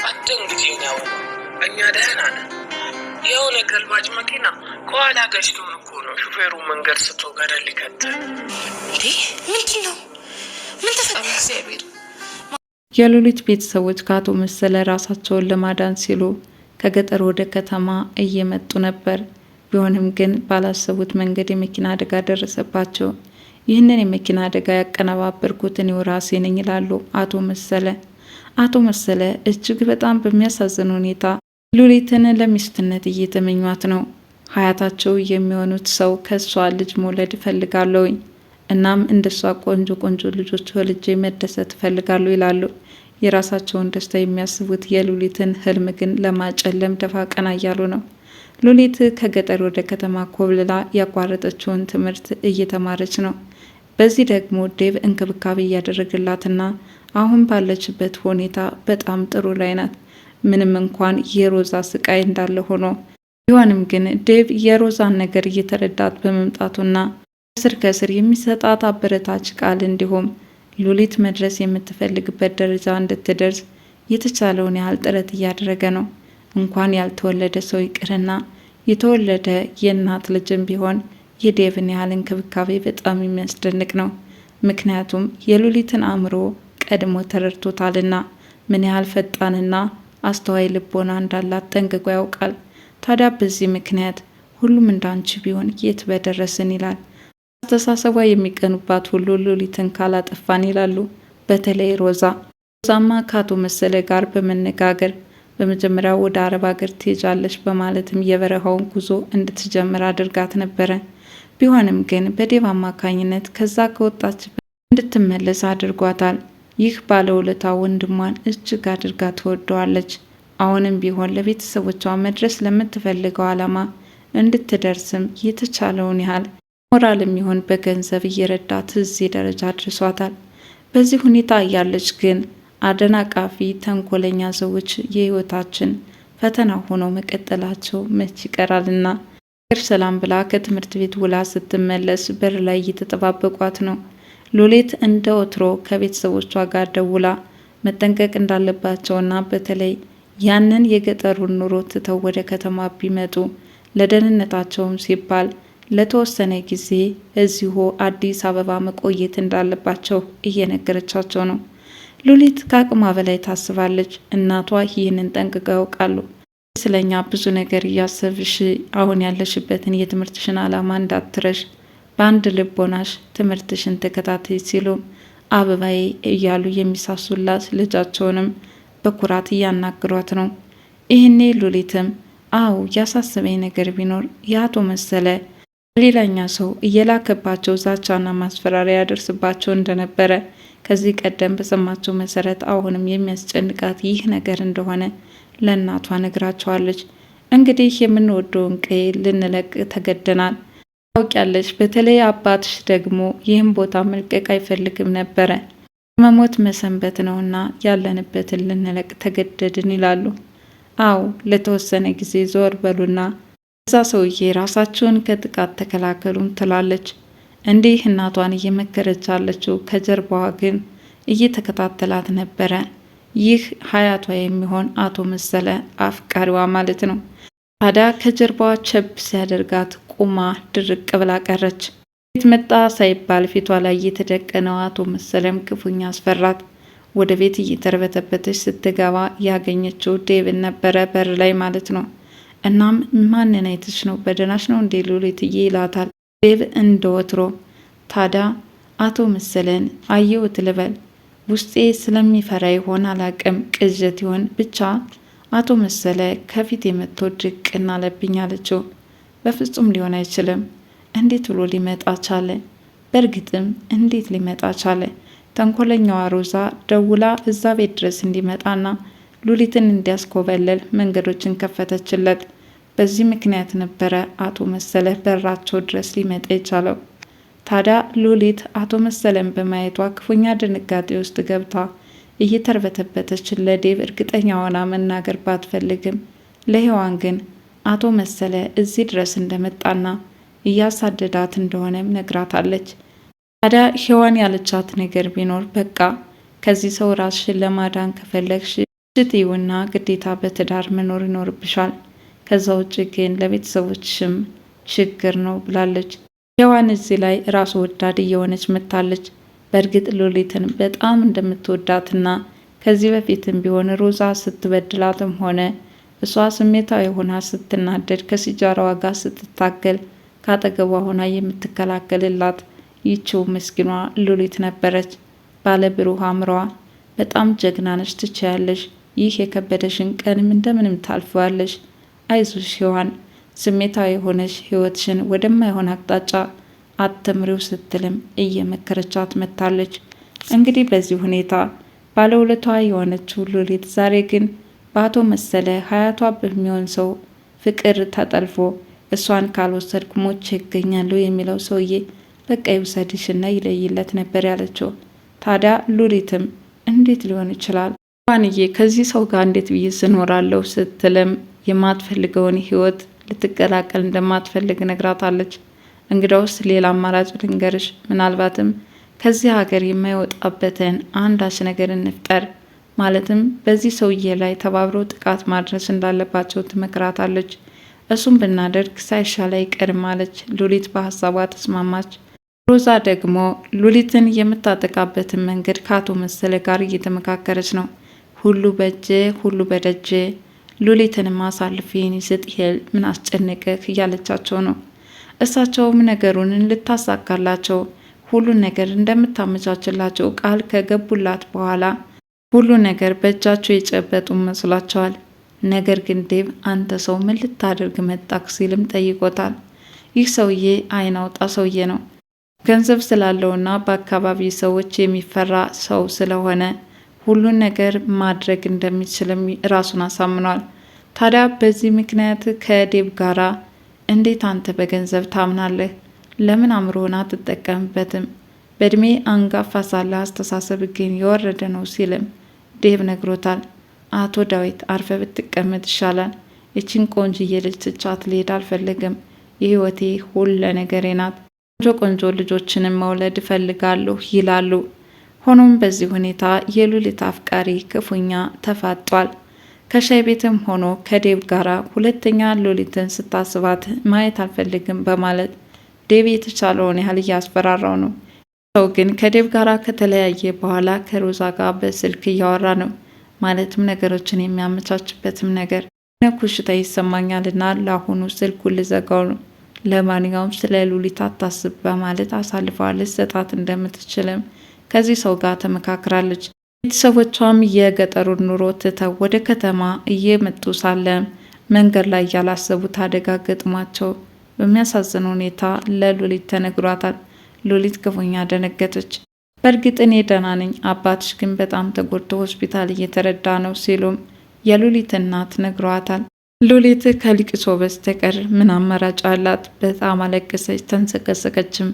አትንግጂ ነው እኛ ደህና ነን። የሆነ ገልባጭ መኪና ከኋላ ገጭቶን እኮ ነው ሹፌሩ መንገድ ስቶ ገደል ሊከተል። ምንድን ነው? ምን ተፈጠረ? እግዚአብሔር። የሉሊት ቤተሰቦች ከአቶ መሰለ ራሳቸውን ለማዳን ሲሉ ከገጠር ወደ ከተማ እየመጡ ነበር። ቢሆንም ግን ባላሰቡት መንገድ የመኪና አደጋ ደረሰባቸው። ይህንን የመኪና አደጋ ያቀነባበርኩት እኔው ራሴ ነኝ ይላሉ አቶ መሰለ። አቶ መሰለ እጅግ በጣም በሚያሳዝን ሁኔታ ሉሊትን ለሚስትነት እየተመኟት ነው። ሀያታቸው የሚሆኑት ሰው ከሷ ልጅ መውለድ እፈልጋለሁኝ፣ እናም እንደሷ ቆንጆ ቆንጆ ልጆች ወልጄ መደሰት እፈልጋለሁ ይላሉ። የራሳቸውን ደስታ የሚያስቡት የሉሊትን ህልም ግን ለማጨለም ደፋ ቀና እያሉ ነው። ሉሊት ከገጠር ወደ ከተማ ኮብልላ ያቋረጠችውን ትምህርት እየተማረች ነው። በዚህ ደግሞ ዴቭ እንክብካቤ እያደረገላትና አሁን ባለችበት ሁኔታ በጣም ጥሩ ላይ ናት። ምንም እንኳን የሮዛ ስቃይ እንዳለ ሆኖ ቢሆንም ግን ዴቭ የሮዛን ነገር እየተረዳት በመምጣቱና ከስር ከስር የሚሰጣት አበረታች ቃል እንዲሁም ሉሊት መድረስ የምትፈልግበት ደረጃ እንድትደርስ የተቻለውን ያህል ጥረት እያደረገ ነው። እንኳን ያልተወለደ ሰው ይቅርና የተወለደ የእናት ልጅም ቢሆን የዴቭን ያህል እንክብካቤ በጣም የሚያስደንቅ ነው። ምክንያቱም የሉሊትን አእምሮ ቀድሞ ተረድቶታልና ምን ያህል ፈጣንና አስተዋይ ልቦና እንዳላት ጠንቅቆ ያውቃል። ታዲያ በዚህ ምክንያት ሁሉም እንዳንቺ ቢሆን የት በደረስን ይላል። አስተሳሰቧ የሚቀኑባት ሁሉ ሉሊትን ካላጠፋን ይላሉ። በተለይ ሮዛማ ከአቶ መሰለ ጋር በመነጋገር በመጀመሪያ ወደ አረብ ሀገር ትሄጃለች በማለትም የበረሃውን ጉዞ እንድትጀምር አድርጋት ነበረ። ቢሆንም ግን በዴቭ አማካኝነት ከዛ ከወጣችበት እንድትመለስ አድርጓታል። ይህ ባለውለታ ወንድሟን እጅግ አድርጋ ትወደዋለች። አሁንም ቢሆን ለቤተሰቦቿ መድረስ ለምትፈልገው ዓላማ እንድትደርስም የተቻለውን ያህል ሞራልም ይሁን በገንዘብ እየረዳት እዚህ ደረጃ አድርሷታል። በዚህ ሁኔታ እያለች ግን አደናቃፊ ተንኮለኛ ሰዎች የህይወታችን ፈተና ሆነው መቀጠላቸው መች ይቀራልና ሰላም ብላ ከትምህርት ቤት ውላ ስትመለስ በር ላይ እየተጠባበቋት ነው። ሉሊት እንደ ወትሮ ከቤተሰቦቿ ጋር ደውላ መጠንቀቅ እንዳለባቸውና በተለይ ያንን የገጠሩን ኑሮ ትተው ወደ ከተማ ቢመጡ ለደህንነታቸውም ሲባል ለተወሰነ ጊዜ እዚሁ አዲስ አበባ መቆየት እንዳለባቸው እየነገረቻቸው ነው። ሉሊት ከአቅሟ በላይ ታስባለች። እናቷ ይህንን ጠንቅቀው ያውቃሉ። ስለኛ ብዙ ነገር እያሰብሽ አሁን ያለሽበትን የትምህርትሽን ዓላማ እንዳትረሽ፣ በአንድ ልቦናሽ ትምህርትሽን ተከታተይ ሲሉ አበባዬ እያሉ የሚሳሱላት ልጃቸውንም በኩራት እያናግሯት ነው። ይህኔ ሉሊትም አው ያሳሰበኝ ነገር ቢኖር የአቶ መሰለ ሌላኛ ሰው እየላከባቸው ዛቻና ማስፈራሪያ ያደርስባቸው እንደነበረ ከዚህ ቀደም በሰማቸው መሰረት አሁንም የሚያስጨንቃት ይህ ነገር እንደሆነ ለእናቷ ነግራቸዋለች። እንግዲህ የምንወደውን ቀይ ልንለቅ ተገደናል። ታውቂያለሽ፣ በተለይ አባትሽ ደግሞ ይህን ቦታ መልቀቅ አይፈልግም ነበረ። መሞት መሰንበት ነውና ያለንበትን ልንለቅ ተገደድን ይላሉ። አው ለተወሰነ ጊዜ ዞር በሉና እዛ ሰውዬ ራሳቸውን ከጥቃት ተከላከሉም ትላለች። እንዲህ እናቷን እየመከረች አለችው። ከጀርባዋ ግን እየተከታተላት ነበረ። ይህ ሀያቷ የሚሆን አቶ መሰለ አፍቃሪዋ ማለት ነው። ታዲያ ከጀርባዋ ቸብ ሲያደርጋት ቁማ ድርቅ ብላ ቀረች። ቤት መጣ ሳይባል ፊቷ ላይ የተደቀነው አቶ መሰለም ክፉኛ አስፈራት። ወደ ቤት እየተርበተበተች ስትገባ ያገኘችው ዴቭን ነበረ፣ በር ላይ ማለት ነው። እናም ማንን አይተሽ ነው? በደናሽ ነው እንዴ ሉሊትዬ ይላታል። ዴቭ እንደወትሮ ታዲያ አቶ መሰለን አየሁት ልበል፣ ውስጤ ስለሚፈራ ይሆን አላቅም፣ ቅዠት ይሆን ብቻ አቶ መሰለ ከፊት የመጥቶ ድቅና አለብኝ አለችው። በፍጹም ሊሆን አይችልም። እንዴት ብሎ ሊመጣ ቻለ? በእርግጥም እንዴት ሊመጣ ቻለ? ተንኮለኛዋ ሮዛ ደውላ እዛ ቤት ድረስ እንዲመጣና ሉሊትን እንዲያስኮበለል መንገዶችን ከፈተችለት። በዚህ ምክንያት ነበረ አቶ መሰለ በራቸው ድረስ ሊመጣ የቻለው። ታዲያ ሉሊት አቶ መሰለን በማየቷ ክፉኛ ድንጋጤ ውስጥ ገብታ እየተርበተበተች ለዴቭ እርግጠኛ ሆና መናገር ባትፈልግም ለሔዋን ግን አቶ መሰለ እዚህ ድረስ እንደመጣና እያሳደዳት እንደሆነም ነግራታለች። ታዲያ ሔዋን ያለቻት ነገር ቢኖር በቃ ከዚህ ሰው ራስሽን ለማዳን ከፈለግሽ ስትይውና ግዴታ በትዳር መኖር ይኖርብሻል። ከዛ ውጭ ግን ለቤተሰቦችሽም ችግር ነው ብላለች። ሔዋን እዚህ ላይ ራስ ወዳድ እየሆነች መጥታለች። በእርግጥ ሉሊትን በጣም እንደምትወዳትና ከዚህ በፊትም ቢሆን ሮዛ ስትበድላትም ሆነ እሷ ስሜታዊ ሆና ስትናደድ ከሲጃራዋ ጋር ስትታገል ካጠገቧ ሆና የምትከላከልላት ይቺው ምስኪኗ ሉሊት ነበረች። ባለ ብሩህ አእምሮዋ በጣም ጀግና ነች፣ ትችያለሽ፣ ይህ የከበደሽን ቀንም እንደምንም ታልፈዋለሽ፣ አይዞሽ ሔዋን፣ ስሜታዊ የሆነች ህይወትሽን ወደማይሆን አቅጣጫ አትምሪው ስትልም እየመከረቻት መጥታለች። እንግዲህ በዚህ ሁኔታ ባለውለቷ የሆነችው ሉሊት ዛሬ ግን በአቶ መሰለ ሀያቷ በሚሆን ሰው ፍቅር ተጠልፎ እሷን ካልወሰድኩ ሞቼ ይገኛለሁ የሚለው ሰውዬ በቃ ይውሰድሽና ይለይለት ነበር ያለችው። ታዲያ ሉሊትም እንዴት ሊሆን ይችላል ዋንዬ ከዚህ ሰው ጋር እንዴት ብዬ ስኖራለሁ ስትልም የማትፈልገውን ህይወት ልትቀላቀል እንደማትፈልግ ነግራታለች። እንግዳውስ ሌላ አማራጭ ልንገርሽ፣ ምናልባትም ከዚህ ሀገር የማይወጣበትን አንዳች ነገር እንፍጠር፣ ማለትም በዚህ ሰውዬ ላይ ተባብሮ ጥቃት ማድረስ እንዳለባቸው ትመክራታለች። እሱም ብናደርግ ሳይሻል አይቀርም አለች። ሉሊት በሀሳቧ ተስማማች። ሮዛ ደግሞ ሉሊትን የምታጠቃበትን መንገድ ከአቶ መሰለ ጋር እየተመካከረች ነው። ሁሉ በእጄ ሁሉ በደጄ ሉሊትንም አሳልፌን ይስጥ ይሄል ምን አስጨነቀህ እያለቻቸው ነው። እሳቸውም ነገሩን ልታሳካላቸው ሁሉን ነገር እንደምታመቻችላቸው ቃል ከገቡላት በኋላ ሁሉ ነገር በእጃቸው የጨበጡ መስሏቸዋል። ነገር ግን ዴቭ አንተ ሰው ምን ልታደርግ መጣክ ሲልም ጠይቆታል። ይህ ሰውዬ አይን አውጣ ሰውዬ ነው። ገንዘብ ስላለውና በአካባቢ ሰዎች የሚፈራ ሰው ስለሆነ ሁሉን ነገር ማድረግ እንደሚችልም ራሱን አሳምኗል። ታዲያ በዚህ ምክንያት ከዴቭ ጋራ እንዴት አንተ በገንዘብ ታምናለህ? ለምን አእምሮህን አትጠቀምበትም? በእድሜ አንጋፋ ሳለ አስተሳሰብ ግን የወረደ ነው ሲልም ዴቭ ነግሮታል። አቶ ዳዊት አርፈ ብትቀመጥ ይሻላል። ይችን ቆንጅዬ ልጅ ትቻት ልሄድ አልፈልግም። የህይወቴ ሁለ ነገሬ ናት። ቆንጆ ልጆችንም መውለድ እፈልጋለሁ ይላሉ። ሆኖም በዚህ ሁኔታ የሉሊት አፍቃሪ ክፉኛ ተፋጧል። ከሻይ ቤትም ሆኖ ከዴቭ ጋራ ሁለተኛ ሉሊትን ስታስባት ማየት አልፈልግም በማለት ዴቭ የተቻለውን ያህል እያስፈራራው ነው። ሰው ግን ከዴቭ ጋራ ከተለያየ በኋላ ከሮዛ ጋር በስልክ እያወራ ነው። ማለትም ነገሮችን የሚያመቻችበትም ነገር ኩሽታ ይሰማኛልና ለአሁኑ ስልኩን ልዘጋው ነው። ለማንኛውም ስለ ሉሊት አታስብ በማለት አሳልፋ ልትሰጣት እንደምትችልም ከዚህ ሰው ጋር ተመካክራለች። ቤተሰቦቿም የገጠሩን ኑሮ ትተው ወደ ከተማ እየመጡ ሳለ መንገድ ላይ ያላሰቡት አደጋ ገጥሟቸው በሚያሳዝን ሁኔታ ለሉሊት ተነግሯታል። ሉሊት ክፉኛ ደነገጠች። በእርግጥ እኔ ደህና ነኝ፣ አባትሽ ግን በጣም ተጎድቶ ሆስፒታል እየተረዳ ነው ሲሉም የሉሊት እናት ነግሯታል። ሉሊት ከልቅሶ በስተቀር ምን አማራጭ አላት? በጣም አለቀሰች፣ ተንሰቀሰቀችም።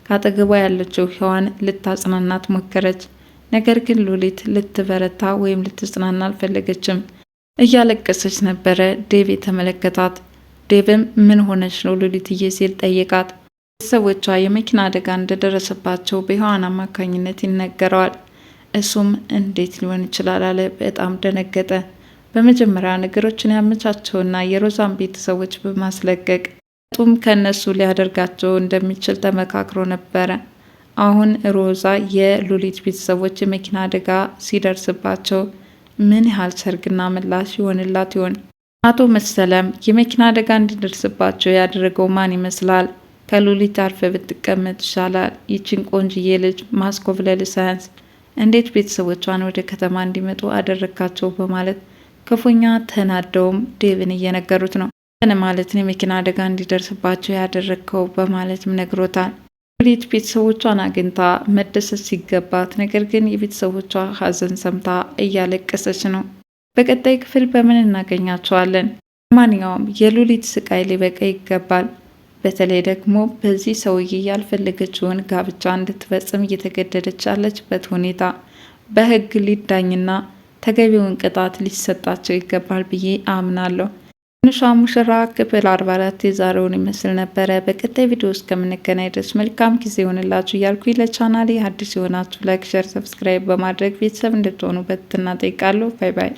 ካጠገቧ ያለችው ሔዋን ልታጽናናት ሞከረች። ነገር ግን ሉሊት ልትበረታ ወይም ልትጽናና አልፈለገችም። እያለቀሰች ነበረ ዴቭ የተመለከታት። ዴቭም ምን ሆነች ነው ሉሊትዬ ሲል ጠየቃት። ቤተሰቦቿ የመኪና አደጋ እንደደረሰባቸው በሔዋን አማካኝነት ይነገረዋል። እሱም እንዴት ሊሆን ይችላል አለ። በጣም ደነገጠ። በመጀመሪያ ነገሮችን ያመቻቸውና የሮዛን ቤተሰቦች በማስለቀቅ ጡም ከነሱ ሊያደርጋቸው እንደሚችል ተመካክሮ ነበረ። አሁን ሮዛ የሉሊት ቤተሰቦች የመኪና አደጋ ሲደርስባቸው ምን ያህል ሰርግና ምላሽ ይሆንላት ይሆን? አቶ መሰለም የመኪና አደጋ እንዲደርስባቸው ያደረገው ማን ይመስላል? ከሉሊት አርፈ ብትቀመጥ ይሻላል፣ ይችን ቆንጅዬ ልጅ ማስኮብለል ሳያንስ እንዴት ቤተሰቦቿን ወደ ከተማ እንዲመጡ አደረካቸው በማለት ክፉኛ ተናደውም ዴቭን እየነገሩት ነው። ማለትን የመኪና አደጋ እንዲደርስባቸው ያደረግከው በማለትም ነግሮታል። ሉሊት ቤተሰቦቿን አግኝታ መደሰት ሲገባት፣ ነገር ግን የቤተሰቦቿ ሀዘን ሰምታ እያለቀሰች ነው። በቀጣይ ክፍል በምን እናገኛቸዋለን? ማንኛውም የሉሊት ስቃይ ሊበቃ ይገባል። በተለይ ደግሞ በዚህ ሰውዬ ያልፈለገችውን ጋብቻ እንድትፈጽም እየተገደደች ያለችበት ሁኔታ በሕግ ሊዳኝና ተገቢውን ቅጣት ሊሰጣቸው ይገባል ብዬ አምናለሁ። ትንሿ ሙሽራ ክፍል 44 የዛሬውን ይመስል ነበረ። በቀጣይ ቪዲዮ እስከምንገናኝ ድረስ መልካም ጊዜ ይሆንላችሁ እያልኩ ለቻናሌ አዲስ የሆናችሁ ላይክ፣ ሸር፣ ሰብስክራይብ በማድረግ ቤተሰብ እንድትሆኑ በትህትና እጠይቃለሁ። ባይ ባይ።